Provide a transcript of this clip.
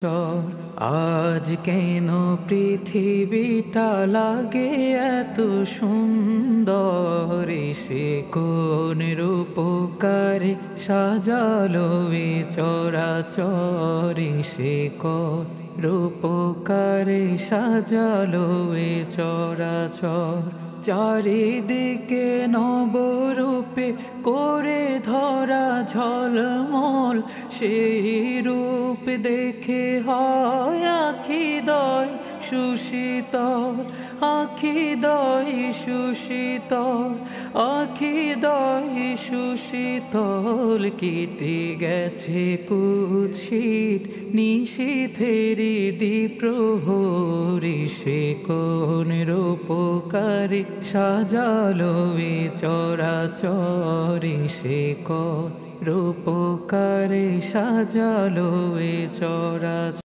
আজ কেন পৃথিবীটা লাগে এত সুন্দর, সে কোন রূপকারে সাজালো এ চরাচর, সে কোন রূপকারে সাজালো এ চরাচর। চারিদিকে নবরূপে করে ধরা ঝলমল, সেই রূপ দেখে হয় আখিদয় সুশীতল, আখিদয় সুশীতল, আখিদয় সুশীতল। কেটে গেছে কুৎসিত নিশীথেরি দ্বিপ্রহরী, সে কোন রূপকারে সাজালো এ চরাচর, সে কোন রূপকারে সাজালো এ চরাচর।